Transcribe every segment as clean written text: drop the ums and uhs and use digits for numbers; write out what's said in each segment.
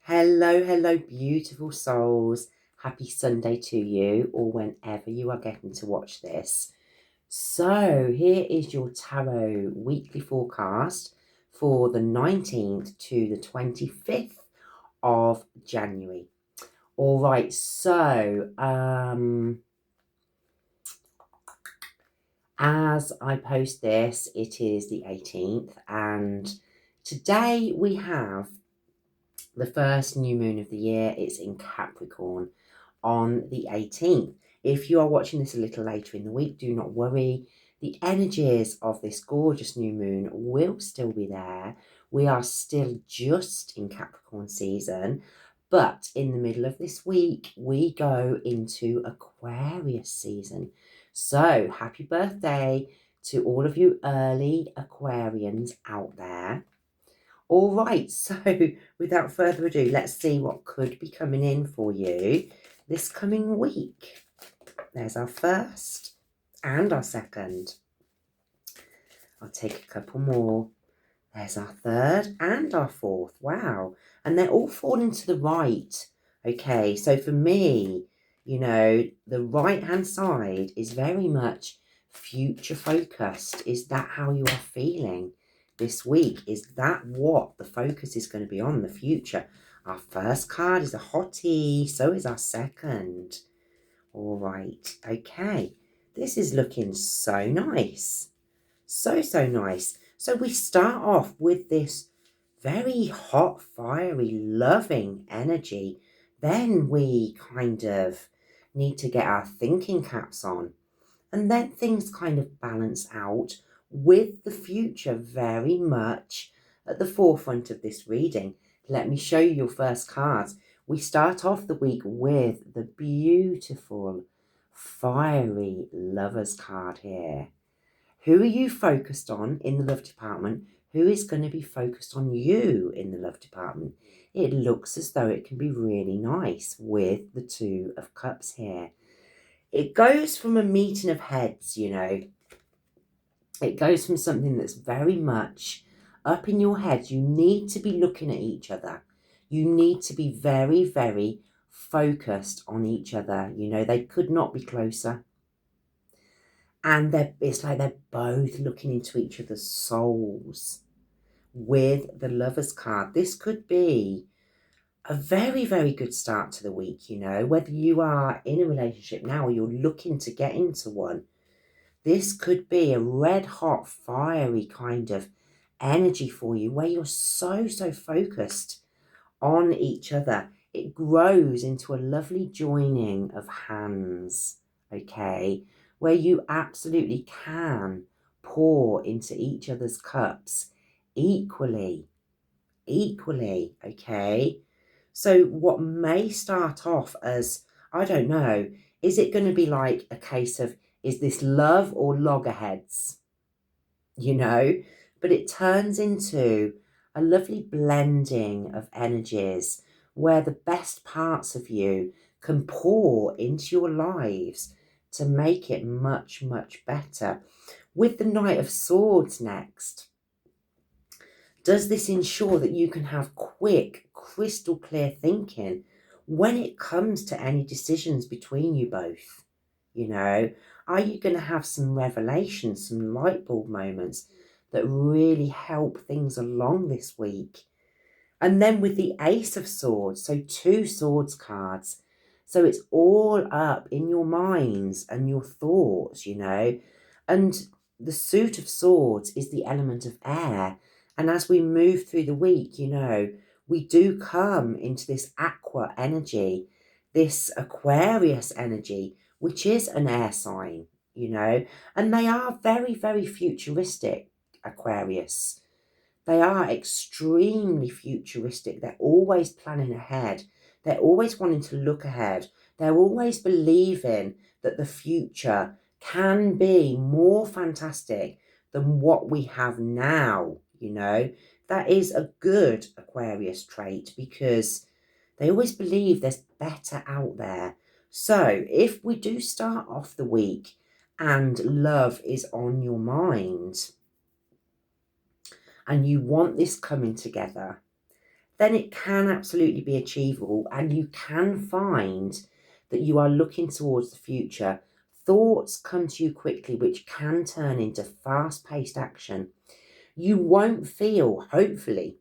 Hello, hello, beautiful souls. Happy Sunday to you, or whenever you are getting to watch this. So, here is your tarot weekly forecast for the 19th to the 25th of January. All right, so as I post this, it is the 18th, and today we have the first new moon of the year. It's in Capricorn on the 18th. If you are watching this a little later in the week, do not worry. The energies of this gorgeous new moon will still be there. We are still just in Capricorn season, but in the middle of this week, we go into Aquarius season. So happy birthday to all of you early Aquarians out there. All right, so without further ado, let's see what could be coming in for you this coming week. There's our first and our second. I'll take a couple more. There's our third and our fourth. Wow. And they're all falling to the right. Okay, so for me, the right-hand side is very much future focused. Is that how you are feeling this week? Is that what the focus is going to be on, the future? Our first card is a hottie, so is our second. All right, okay. This is looking so nice. So nice. So we start off with this very hot, fiery, loving energy. Then we kind of need to get our thinking caps on. And then things kind of balance out with the future very much at the forefront of this reading. Let me show you your first cards. We start off the week with the beautiful, fiery Lovers card here. Who are you focused on in the love department? Who is going to be focused on you in the love department? It looks as though it can be really nice with the Two of Cups here. It goes from a meeting of heads, It goes from something that's very much up in your head. You need to be looking at each other. You need to be very, very focused on each other. They could not be closer. And it's like they're both looking into each other's souls with the Lovers card. This could be a very, very good start to the week, whether you are in a relationship now or you're looking to get into one. This could be a red hot, fiery kind of energy for you where you're so focused on each other. It grows into a lovely joining of hands, okay, where you absolutely can pour into each other's cups equally, okay? So what may start off as, I don't know, is it going to be like a case of, is this love or loggerheads? But it turns into a lovely blending of energies where the best parts of you can pour into your lives to make it much, much better. With the Knight of Swords next, does this ensure that you can have quick, crystal clear thinking when it comes to any decisions between you both? Are you going to have some revelations, some light bulb moments that really help things along this week? And then with the Ace of Swords, so two swords cards. So it's all up in your minds and your thoughts, And the Suit of Swords is the element of air. And as we move through the week, we do come into this aqua energy, this Aquarius energy, which is an air sign, And they are very, very futuristic, Aquarius. They are extremely futuristic. They're always planning ahead. They're always wanting to look ahead. They're always believing that the future can be more fantastic than what we have now, That is a good Aquarius trait because they always believe there's better out there. So if we do start off the week and love is on your mind, and you want this coming together, then it can absolutely be achievable, and you can find that you are looking towards the future. Thoughts come to you quickly, which can turn into fast-paced action. You won't feel, hopefully,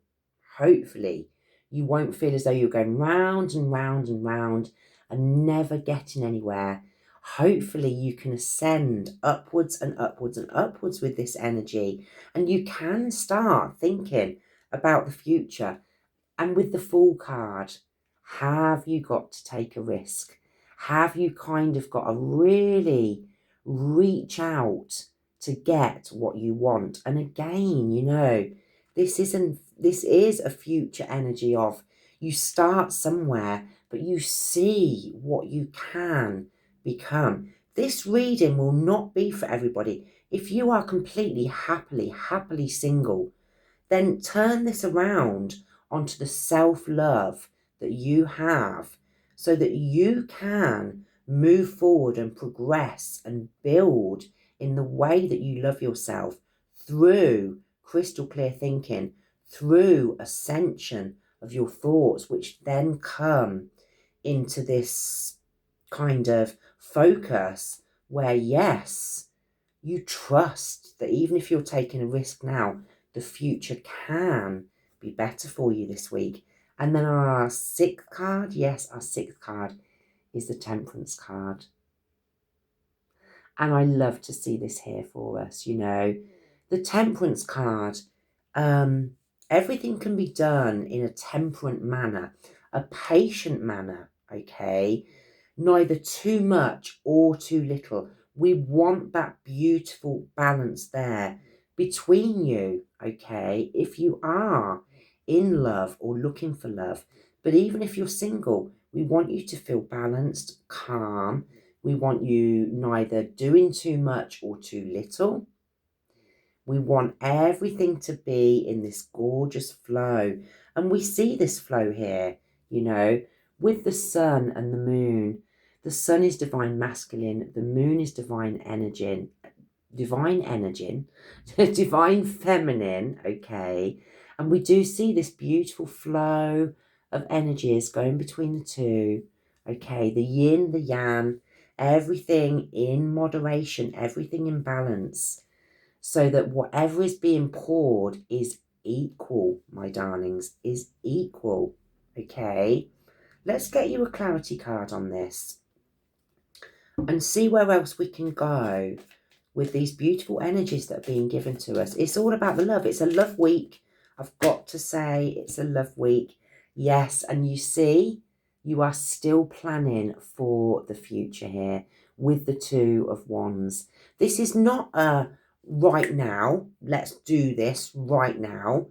you won't feel as though you're going round and round and round and never getting anywhere. Hopefully you can ascend upwards and upwards and upwards with this energy, and you can start thinking about the future. And with the Fool card, have you got to take a risk? Have you kind of got to really reach out to get what you want? And again, this is a future energy of, you start somewhere, but you see what you can become. This reading will not be for everybody. If you are completely happily single, then turn this around onto the self-love that you have, so that you can move forward and progress and build in the way that you love yourself, through crystal clear thinking, through ascension of your thoughts, which then come into this kind of focus where, yes, you trust that even if you're taking a risk now, the future can be better for you this week. And then our sixth card, is the Temperance card. And I love to see this here for us, The Temperance card, everything can be done in a temperate manner, a patient manner, okay? Neither too much or too little. We want that beautiful balance there between you, okay? If you are in love or looking for love, but even if you're single, we want you to feel balanced, calm. We want you neither doing too much or too little. We want everything to be in this gorgeous flow. And we see this flow here, with the sun and the moon. The sun is divine masculine, the moon is divine divine feminine, okay? And we do see this beautiful flow of energies going between the two, okay? The yin, the yang, everything in moderation, everything in balance, so that whatever is being poured is equal, my darlings, is equal, okay? Let's get you a clarity card on this and see where else we can go with these beautiful energies that are being given to us. It's all about the love. It's a love week. I've got to say, it's a love week. Yes, and you see, you are still planning for the future here with the Two of Wands. This is not a right now, let's do this right now,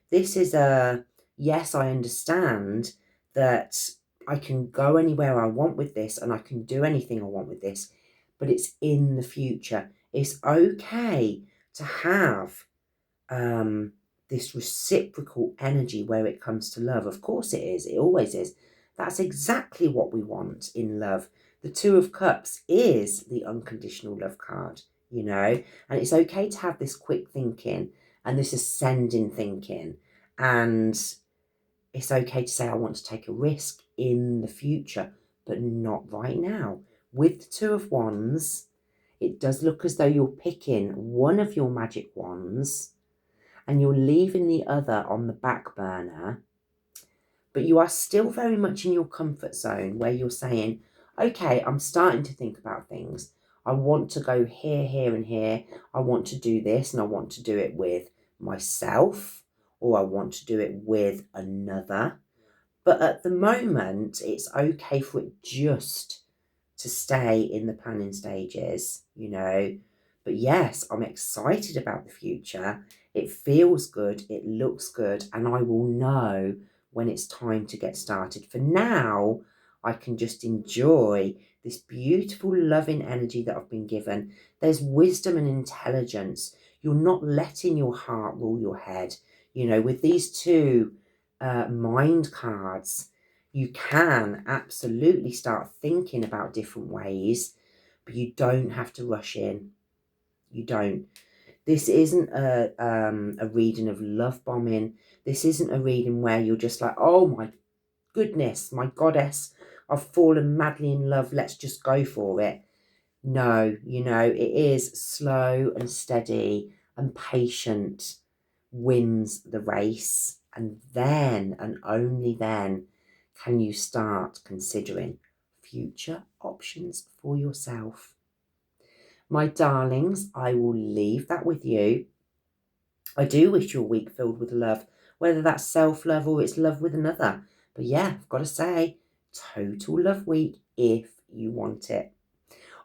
This is a, yes, I understand that I can go anywhere I want with this and I can do anything I want with this, but it's in the future. It's okay to have this reciprocal energy where it comes to love. Of course it is. It always is. That's exactly what we want in love. The Two of Cups is the unconditional love card, and it's okay to have this quick thinking and this ascending thinking, and it's okay to say, I want to take a risk in the future, but not right now. With the Two of Wands, it does look as though you're picking one of your magic wands and you're leaving the other on the back burner, but you are still very much in your comfort zone where you're saying, okay, I'm starting to think about things. I want to go here, here, and here. I want to do this, and I want to do it with myself, or I want to do it with another. But at the moment, it's okay for it just to stay in the planning stages, But yes, I'm excited about the future. It feels good, it looks good, and I will know when it's time to get started. For now, I can just enjoy this beautiful, loving energy that I've been given. There's wisdom and intelligence. You're not letting your heart rule your head. With these two mind cards, you can absolutely start thinking about different ways, but you don't have to rush in. You don't. This isn't a reading of love bombing. This isn't a reading where you're just like, oh my goodness, my goddess, I've fallen madly in love, let's just go for it. No, you know, it is slow and steady and patient wins the race. And then, and only then, can you start considering future options for yourself. My darlings, I will leave that with you. I do wish you a week filled with love, whether that's self-love or it's love with another. But yeah, I've got to say, total love week if you want it.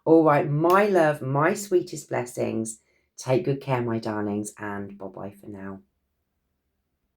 All right, my love, my sweetest blessings. Take good care, my darlings, and bye-bye for now.